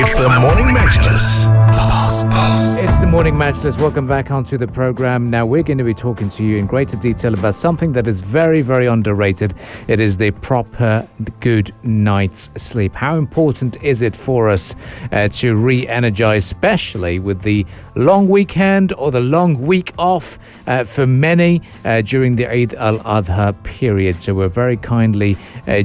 It's the Morning Majlis. It's the Morning Majlis. Welcome back onto the program. Now we're going to be talking to you in greater detail about something that is very, very underrated. It is the proper good night's sleep. How important is it for us to re-energize, especially with the long weekend or the long week off for many during the Eid al-Adha period? So we're very kindly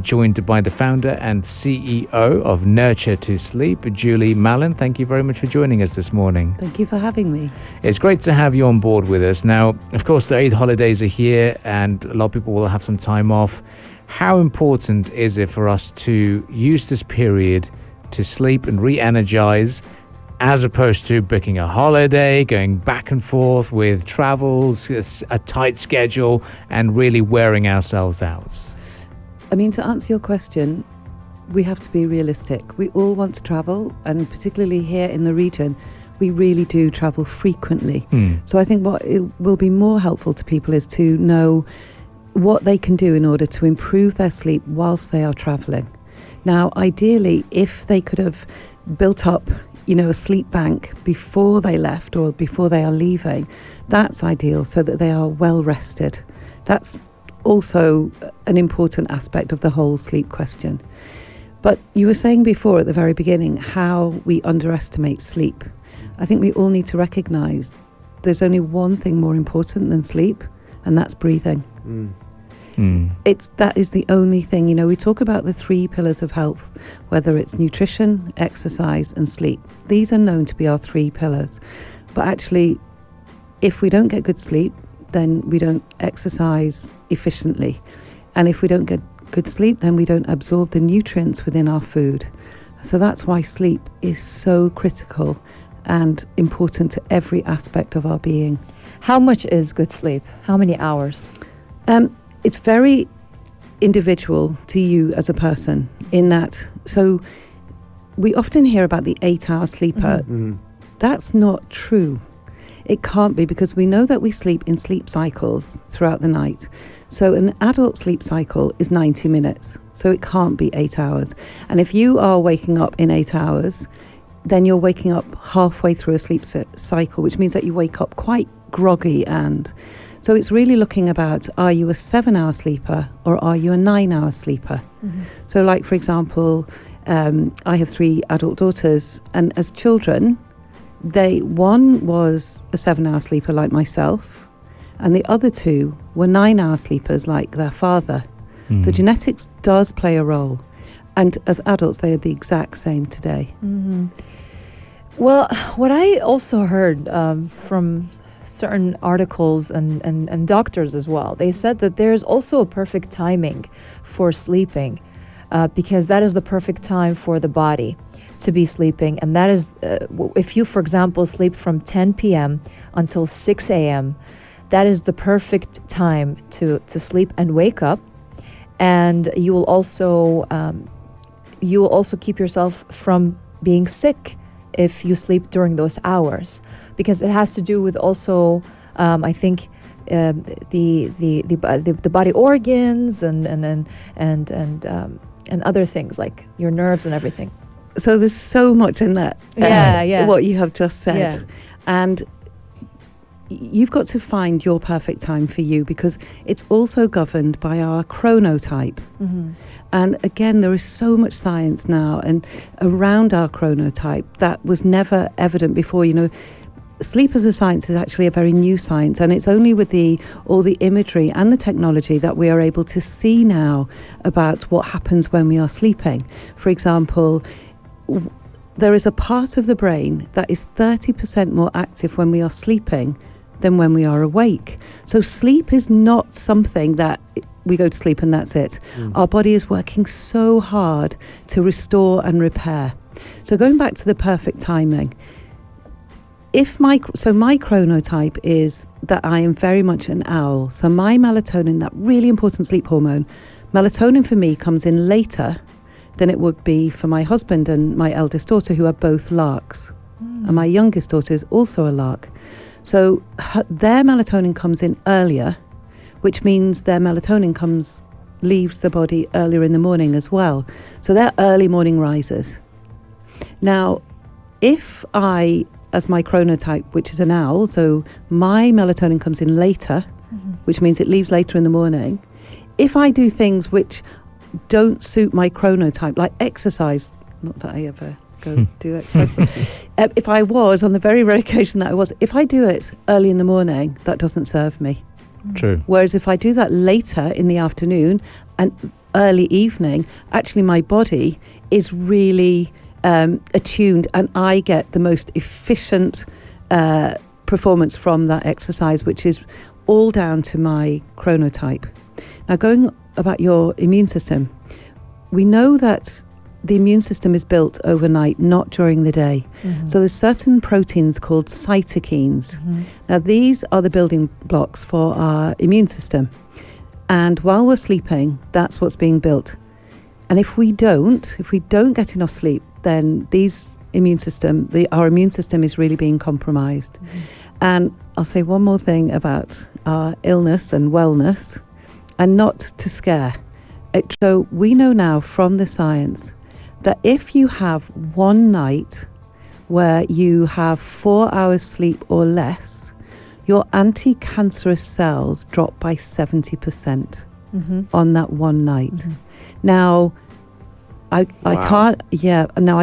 joined by the founder and CEO of Nurture2Sleep, Julie Mallon. Thank you very much for joining us this morning. Thank you for having me. It's great to have you on board with us. Now, of course, the Eid holidays are here and a lot of people will have some time off. How important is it for us to use this period to sleep and re-energize, as opposed to booking a holiday, going back and forth with travels, a tight schedule, and really wearing ourselves out? I mean, to answer your question, we have to be realistic. We all want to travel, and particularly here in the region, we really do travel frequently. So I think what it will be more helpful to people is to know what they can do in order to improve their sleep whilst they are travelling. Now, ideally, if they could have built up, a sleep bank before they left or before they are leaving, that's ideal, so that they are well rested. That's also an important aspect of the whole sleep question. But you were saying before at the very beginning how we underestimate sleep. I think we all need to recognise there's only one thing more important than sleep, and that's breathing. That is the only thing. We talk about the 3 pillars of health, whether it's nutrition, exercise and sleep. These are known to be our 3 pillars. But actually, if we don't get good sleep, then we don't exercise efficiently. And if we don't get good sleep, then we don't absorb the nutrients within our food. So that's why sleep is so critical and important to every aspect of our being. How much is good sleep? How many hours? It's very individual to you as a person in that. So we often hear about the 8-hour sleeper. That's not true. It can't be, because we know that we sleep in sleep cycles throughout the night. So an adult sleep cycle is 90 minutes. So it can't be 8 hours. And if you are waking up in 8 hours, then you're waking up halfway through a sleep cycle, which means that you wake up quite groggy. And so it's really looking about, are you a 7-hour sleeper or are you a 9-hour sleeper? So like, for example, I have 3 adult daughters, and as children, one was a 7-hour sleeper like myself, and the other 2 were 9-hour sleepers like their father. So genetics does play a role. And as adults, they are the exact same today. Well, what I also heard from certain articles and doctors as well, they said that there's also a perfect timing for sleeping, because that is the perfect time for the body to be sleeping. And that is, if you, for example, sleep from 10 p.m. until 6 a.m., that is the perfect time to sleep and wake up. And you will also keep yourself from being sick if you sleep during those hours, because it has to do with also, I think, the body organs and other things like your nerves and everything. So there's so much in that, what you have just said. And you've got to find your perfect time for you, because it's also governed by our chronotype. And again, there is so much science now and around our chronotype that was never evident before. Sleep as a science is actually a very new science, and it's only with all the imagery and the technology that we are able to see now about what happens when we are sleeping. For example, there is a part of the brain that is 30% more active when we are sleeping than when we are awake. So sleep is not something that we go to sleep and that's it. Our body is working so hard to restore and repair. So going back to the perfect timing, my chronotype is that I am very much an owl. So my melatonin, that really important sleep hormone, melatonin for me comes in later than it would be for my husband and my eldest daughter, who are both larks. And my youngest daughter is also a lark. So their melatonin comes in earlier, which means their melatonin leaves the body earlier in the morning as well. So they're early morning risers. Now, if I, as my chronotype, which is an owl, so my melatonin comes in later, which means it leaves later in the morning. If I do things which don't suit my chronotype, like exercise, not that I ever go do exercise, but if I was, on the very rare occasion that I was, if I do it early in the morning, that doesn't serve me. True. Whereas if I do that later in the afternoon and early evening, actually my body is really attuned, and I get the most efficient performance from that exercise, which is all down to my chronotype. Now, going about your immune system, we know that the immune system is built overnight, not during the day. So there's certain proteins called cytokines. Now, these are the building blocks for our immune system. And while we're sleeping, that's what's being built. And if we don't get enough sleep, then our immune system is really being compromised. And I'll say one more thing about our illness and wellness, and not to scare. So we know now from the science that if you have one night where you have 4 hours sleep or less, your anti-cancerous cells drop by 70% on that one night. Now, I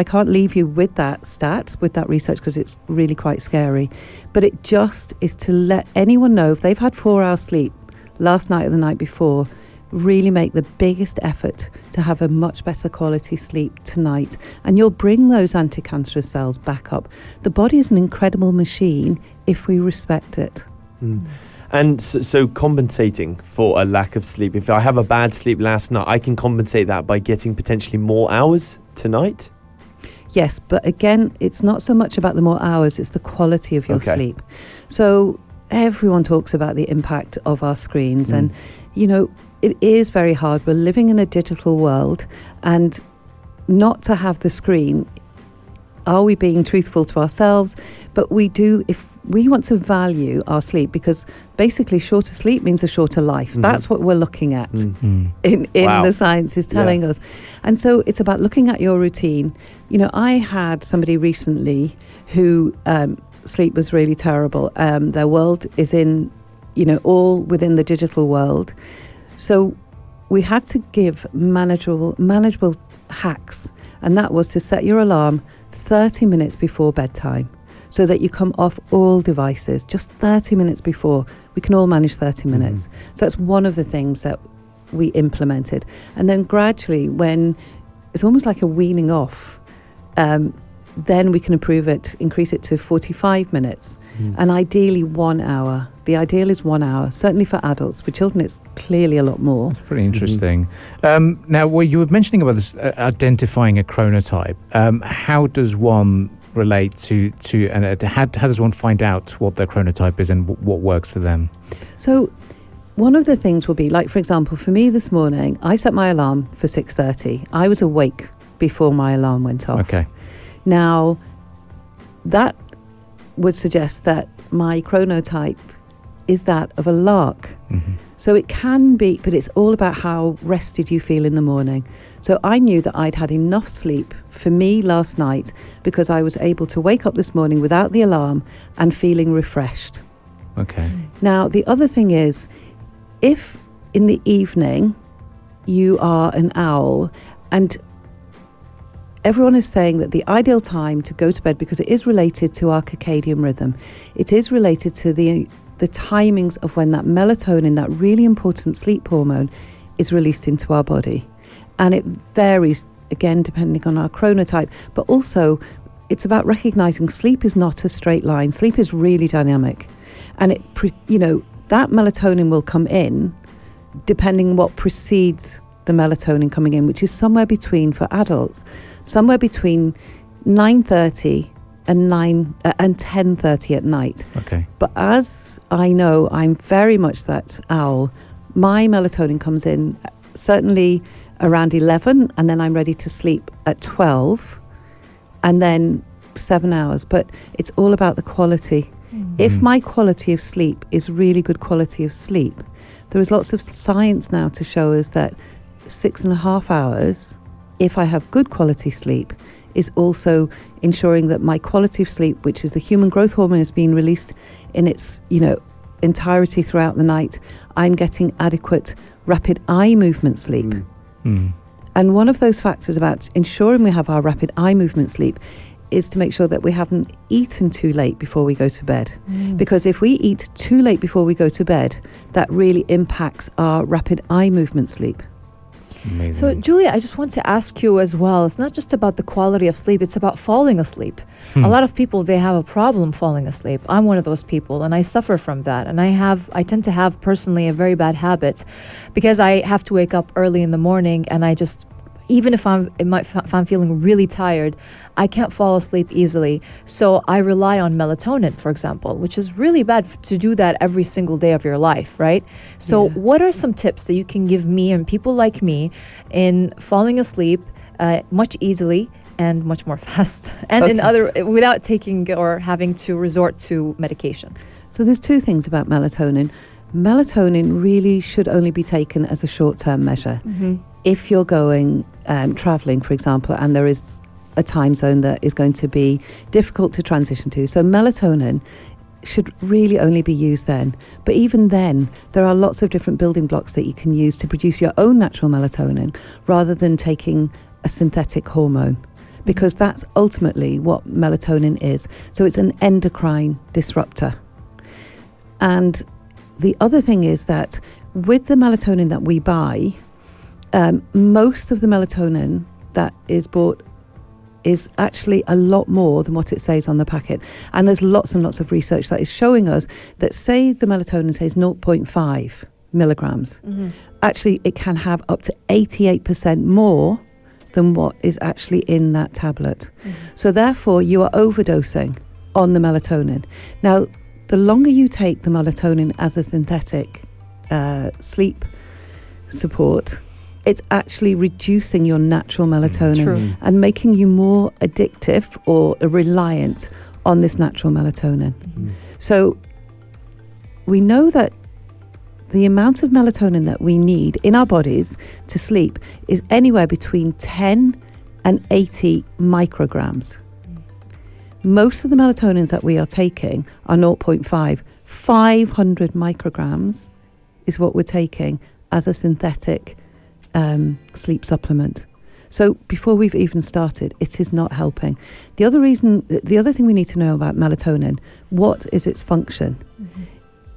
can't leave you with that stat, with that research, because it's really quite scary. But it just is to let anyone know, if they've had 4 hours sleep last night or the night before, really make the biggest effort to have a much better quality sleep tonight. And you'll bring those anti-cancerous cells back up. The body is an incredible machine if we respect it. And so compensating for a lack of sleep, if I have a bad sleep last night, I can compensate that by getting potentially more hours tonight? Yes, but again, it's not so much about the more hours, it's the quality of your sleep. So everyone talks about the impact of our screens, and, it is very hard. We're living in a digital world, and not to have the screen, are we being truthful to ourselves? But we do, if we want to value our sleep, because basically shorter sleep means a shorter life. That's what we're looking at in the science is telling us. And so it's about looking at your routine. I had somebody recently who sleep was really terrible. Their world is in, all within the digital world. So we had to give manageable hacks, and that was to set your alarm 30 minutes before bedtime, so that you come off all devices just 30 minutes before. We can all manage 30 minutes. So that's one of the things that we implemented. And then gradually, when it's almost like a weaning off, then we can increase it to 45 minutes, and ideally 1 hour. The ideal is 1 hour, certainly for adults. For children, it's clearly a lot more. That's pretty interesting. Now, you were mentioning about this identifying a chronotype. How does one relate to and how does one find out what their chronotype is and what works for them? So one of the things will be, like, for example, for me this morning, I set my alarm for 6:30. I was awake before my alarm went off. Okay. Now, that would suggest that my chronotype is that of a lark. So it can be, but it's all about how rested you feel in the morning. So I knew that I'd had enough sleep for me last night, because I was able to wake up this morning without the alarm and feeling refreshed. Okay. Now, the other thing is, if in the evening you are an owl, and everyone is saying that the ideal time to go to bed, because it is related to our circadian rhythm, it is related to the timings of when that melatonin, that really important sleep hormone, is released into our body. And it varies, again, depending on our chronotype. But also, it's about recognizing sleep is not a straight line. Sleep is really dynamic. And that melatonin will come in depending what precedes the melatonin coming in, which is somewhere between, for adults, somewhere between 9:30 and 10:30 at night. Okay. But as I know, I'm very much that owl. My melatonin comes in certainly around 11, and then I'm ready to sleep at 12, and then 7 hours. But it's all about the quality. If my quality of sleep is really good quality of sleep, there is lots of science now to show us that 6.5 hours, if I have good quality sleep, is also ensuring that my quality of sleep, which is the human growth hormone, is being released in its, entirety throughout the night. I'm getting adequate rapid eye movement sleep. And one of those factors about ensuring we have our rapid eye movement sleep is to make sure that we haven't eaten too late before we go to bed. Because if we eat too late before we go to bed, that really impacts our rapid eye movement sleep. Amazing. So, Julia, I just want to ask you as well, it's not just about the quality of sleep, it's about falling asleep. A lot of people, they have a problem falling asleep. I'm one of those people, and I suffer from that. And I tend to have personally a very bad habit because I have to wake up early in the morning, and I just, even if I'm feeling really tired, I can't fall asleep easily. So I rely on melatonin, for example, which is really bad to do that every single day of your life, right? So what are some tips that you can give me and people like me in falling asleep much easily and much more fast and without taking or having to resort to medication? So there's two things about melatonin. Melatonin really should only be taken as a short-term measure. If you're going traveling, for example, and there is a time zone that is going to be difficult to transition to. So melatonin should really only be used then. But even then, there are lots of different building blocks that you can use to produce your own natural melatonin rather than taking a synthetic hormone, because that's ultimately what melatonin is. So it's an endocrine disruptor. And the other thing is that with the melatonin that we buy, most of the melatonin that is bought is actually a lot more than what it says on the packet. And there's lots and lots of research that is showing us that, say the melatonin says 0.5 milligrams, actually it can have up to 88% more than what is actually in that tablet. So therefore you are overdosing on the melatonin. Now, the longer you take the melatonin as a synthetic sleep support, it's actually reducing your natural melatonin and making you more addictive or reliant on this natural melatonin. So we know that the amount of melatonin that we need in our bodies to sleep is anywhere between 10 and 80 micrograms. Most of the melatonins that we are taking are 0.5. 500 micrograms is what we're taking as a synthetic sleep supplement. So before we've even started, it is not helping. The other thing we need to know about melatonin, what is its function?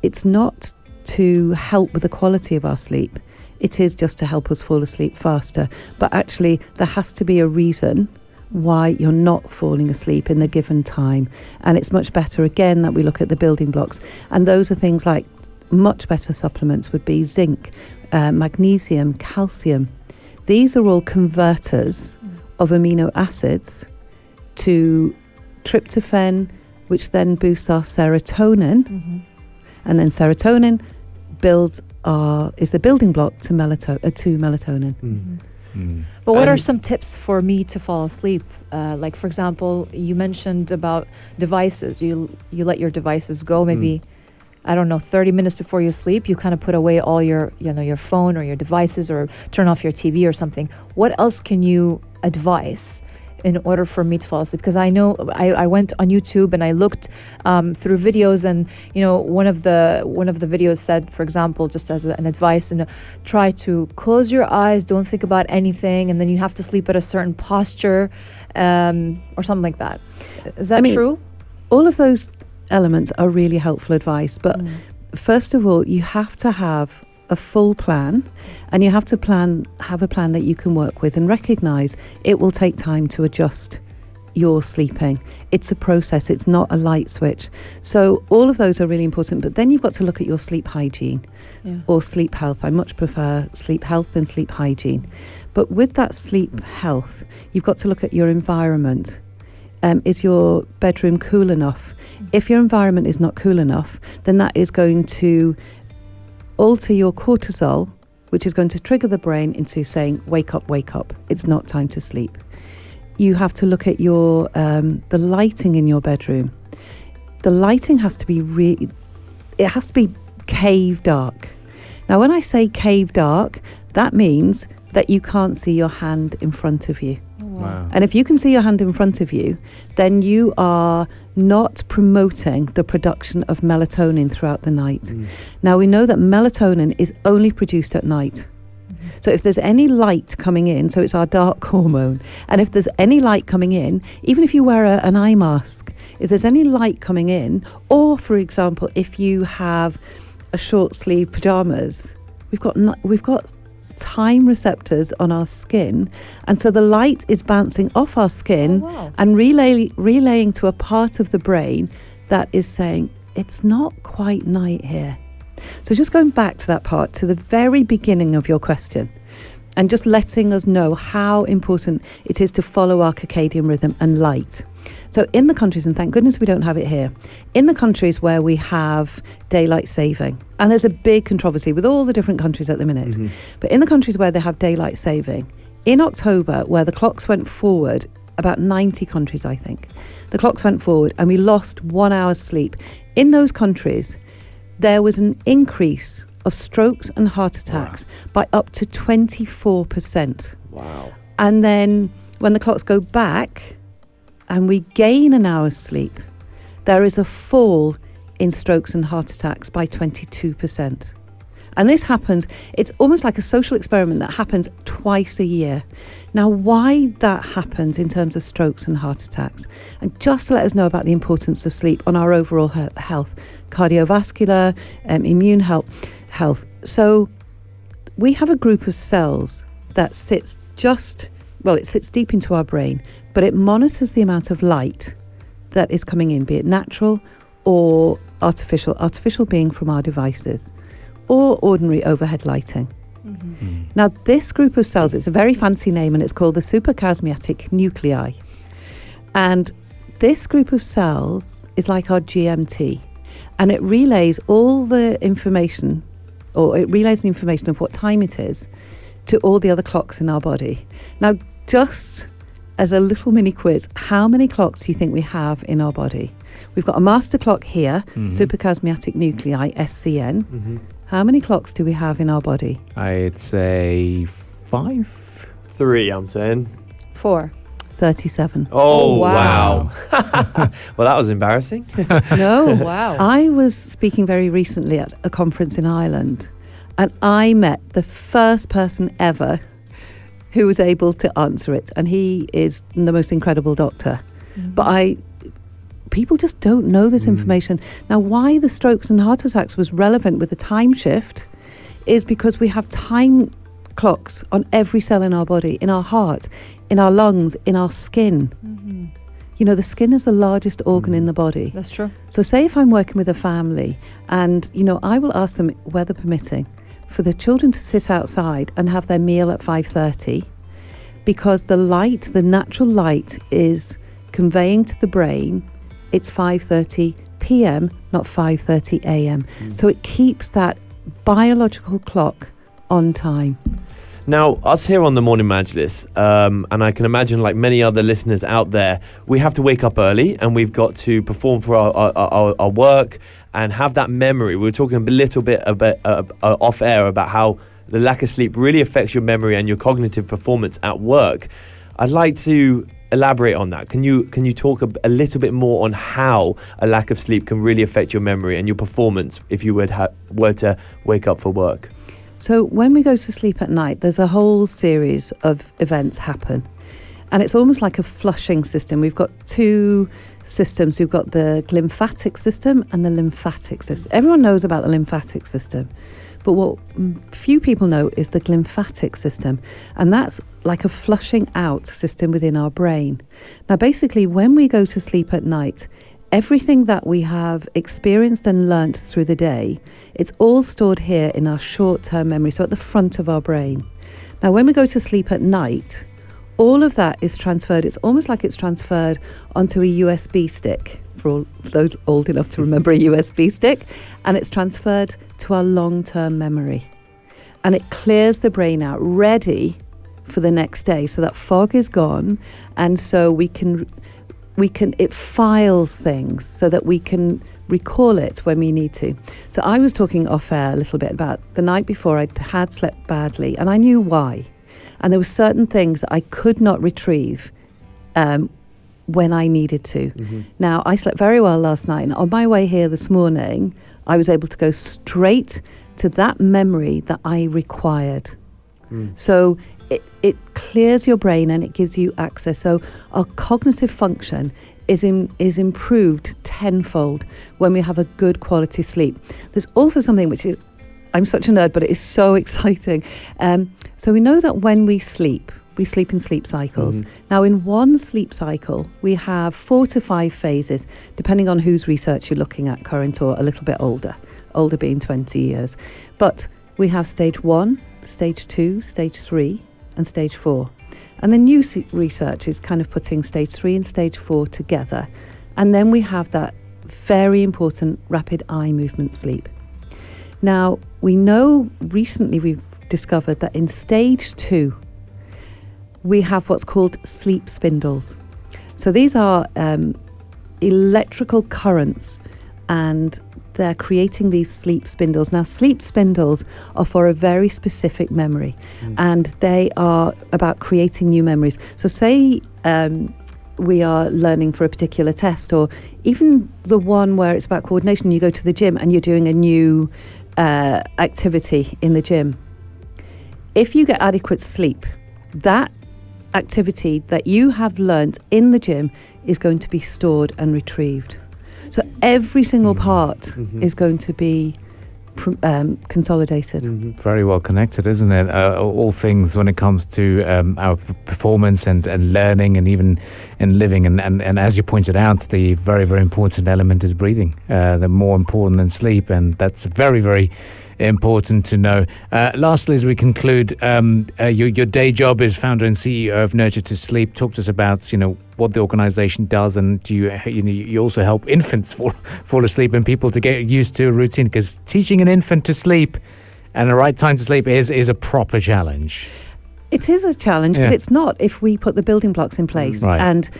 It's not to help with the quality of our sleep. It is just to help us fall asleep faster. But actually, there has to be a reason why you're not falling asleep in the given time. And it's much better, again, that we look at the building blocks. And those are things like much better supplements would be zinc, magnesium, calcium. These are all converters of amino acids to tryptophan, which then boosts our serotonin. And then serotonin is the building block to melatonin. But what are some tips for me to fall asleep? Like, for example, you mentioned about devices. You let your devices go maybe, 30 minutes before you sleep. You kind of put away all your phone or your devices, or turn off your TV or something. What else can you advise in order for me to fall asleep? Because I know I went on YouTube and I looked through videos, and one of the videos said, for example, just as an advice, try to close your eyes, don't think about anything, and then you have to sleep at a certain posture, or something like that. Is that true? All of those elements are really helpful advice, but first of all, you have to have a full plan, and you have to have a plan that you can work with, and recognize it will take time to adjust your sleeping. It's a process, it's not a light switch. So all of those are really important, but then you've got to look at your sleep hygiene or sleep health. I much prefer sleep health than sleep hygiene. But with that sleep health, you've got to look at your environment. Is your bedroom cool enough? If your environment is not cool enough, then that is going to alter your cortisol, which is going to trigger the brain into saying, wake up, it's not time to sleep. You have to look at your the lighting in your bedroom. The lighting has to be it has to be cave dark. Now, when I say cave dark, that means that you can't see your hand in front of you. Oh, Wow. And if you can see your hand in front of you, then you are not promoting the production of melatonin throughout the night. Now, we know that melatonin is only produced at night. So if there's any light coming in, so it's our dark hormone, and if there's any light coming in, even if you wear an eye mask, if there's any light coming in, or for example, if you have a short sleeve pajamas, we've got time receptors on our skin, and so the light is bouncing off our skin and relaying to a part of the brain that is saying it's not quite night here. So just going back to that part, to the very beginning of your question, and just letting us know how important it is to follow our circadian rhythm and light. So in the countries, and thank goodness we don't have it here, in the countries where we have daylight saving, and there's a big controversy with all the different countries at the minute, but in the countries where they have daylight saving, in October, where the clocks went forward, about 90 countries, I think, the clocks went forward and we lost 1 hour's sleep. In those countries, there was an increase of strokes and heart attacks by up to 24%. Wow. And then when the clocks go back and we gain an hour's sleep, there is a fall in strokes and heart attacks by 22%. And this happens, it's almost like a social experiment that happens twice a year. Now, why that happens in terms of strokes and heart attacks, and just to let us know about the importance of sleep on our overall health, cardiovascular, immune health. So we have a group of cells that sits it sits deep into our brain, but it monitors the amount of light that is coming in, be it natural or artificial being from our devices, or ordinary overhead lighting. Now, this group of cells, it's a very fancy name, and it's called the suprachiasmatic nuclei. And this group of cells is like our GMT, and it relays all the information, or it relays the information of what time it is to all the other clocks in our body. Now, just as a little mini quiz, how many clocks do you think we have in our body? We've got a master clock here, suprachiasmatic nuclei, SCN. How many clocks do we have in our body? I'd say 5. 3, I'm saying. 4. 37. Oh, wow. Well, that was embarrassing. No. Wow. I was speaking very recently at a conference in Ireland, and I met the first person ever who was able to answer it, and he is the most incredible doctor. But people just don't know this information. Now, why the strokes and heart attacks was relevant with the time shift is because we have time clocks on every cell in our body, in our heart, in our lungs, in our skin. You know, the skin is the largest organ in the body. That's true. So say if I'm working with a family and, I will ask them, weather permitting, for the children to sit outside and have their meal at 5:30, because the natural light is conveying to the brain it's 5:30 p.m., not 5:30 a.m. So it keeps that biological clock on time. Now, us here on the Morning Majlis, and I can imagine like many other listeners out there, we have to wake up early and we've got to perform for our work and have that memory. We were talking a little bit about, off air about how the lack of sleep really affects your memory and your cognitive performance at work. I'd like to elaborate on that. Can you talk a little bit more on how a lack of sleep can really affect your memory and your performance if you were to wake up for work? So when we go to sleep at night, there's a whole series of events happen. And it's almost like a flushing system. We've got two systems. We've got the glymphatic system and the lymphatic system. Everyone knows about the lymphatic system. But what few people know is the glymphatic system. And that's like a flushing out system within our brain. Now, basically, when we go to sleep at night, everything that we have experienced and learnt through the day, it's all stored here in our short-term memory, so at the front of our brain. Now, when we go to sleep at night, all of that is transferred. It's almost like it's transferred onto a USB stick, for those old enough to remember a USB stick, and it's transferred to our long-term memory. And it clears the brain out, ready for the next day. So that fog is gone, and so it files things so that we can recall it when we need to. So I was talking off air a little bit about the night before I had slept badly, and I knew why. And there were certain things that I could not retrieve when I needed to. Now, I slept very well last night, and on my way here this morning, I was able to go straight to that memory that I required. So it clears your brain and it gives you access. So our cognitive function is improved tenfold when we have a good quality sleep. There's also something which is, I'm such a nerd, but it is so exciting. So we know that when we sleep in sleep cycles. Now, in one sleep cycle, we have 4 to 5 phases, depending on whose research you're looking at, current or a little bit older being 20 years. But we have stage 1, stage 2, stage 3, and stage 4. And the new research is kind of putting stage 3 and stage 4 together. And then we have that very important rapid eye movement sleep. Now, we know recently we've discovered that in stage 2, we have what's called sleep spindles. So these are electrical currents, and they're creating these sleep spindles. Now, sleep spindles are for a very specific memory, and they are about creating new memories. So say we are learning for a particular test, or even the one where it's about coordination. You go to the gym and you're doing a new activity in the gym. If you get adequate sleep, that activity that you have learnt in the gym is going to be stored and retrieved. So every single part is going to be consolidated. Very well connected, isn't it? All things when it comes to our performance and learning, and even in living. And as you pointed out, the very, very important element is breathing. The more important than sleep, and that's very, very important to know. Lastly, as we conclude, your day job is founder and CEO of Nurture2Sleep. Talk to us about what the organisation does, and you also help infants fall asleep and people to get used to a routine, because teaching an infant to sleep and the right time to sleep is a proper challenge. It is a challenge, but it's not if we put the building blocks in place. Right. And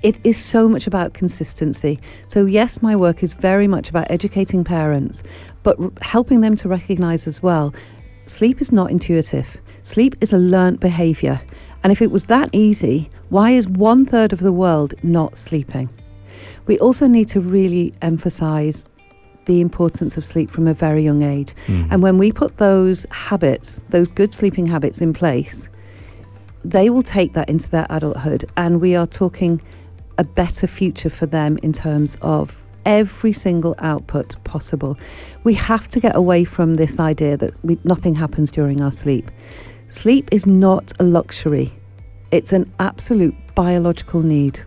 it is so much about consistency. So yes, my work is very much about educating parents, but helping them to recognise as well, sleep is not intuitive. Sleep is a learnt behaviour. And if it was that easy, why is 1/3 of the world not sleeping? We also need to really emphasise the importance of sleep from a very young age. And when we put those habits, those good sleeping habits in place, they will take that into their adulthood, and we are talking a better future for them in terms of every single output possible. We have to get away from this idea that nothing happens during our sleep. Sleep is not a luxury. It's an absolute biological need.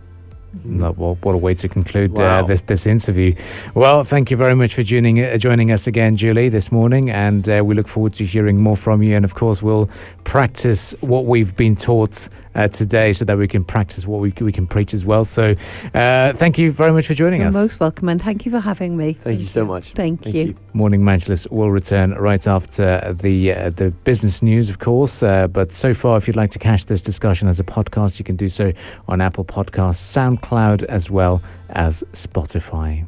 Well, what a way to conclude this interview. Well, thank you very much for joining us again, Julie, this morning, and we look forward to hearing more from you. And of course, we'll practice what we've been taught today, so that we can practice what we can preach as well. So thank you very much for joining us. You're most welcome, and thank you for having me. Thank you so much. Thank you. Morning Majlis will return right after the business news, of course. But so far, if you'd like to catch this discussion as a podcast, you can do so on Apple Podcasts, SoundCloud, as well as Spotify.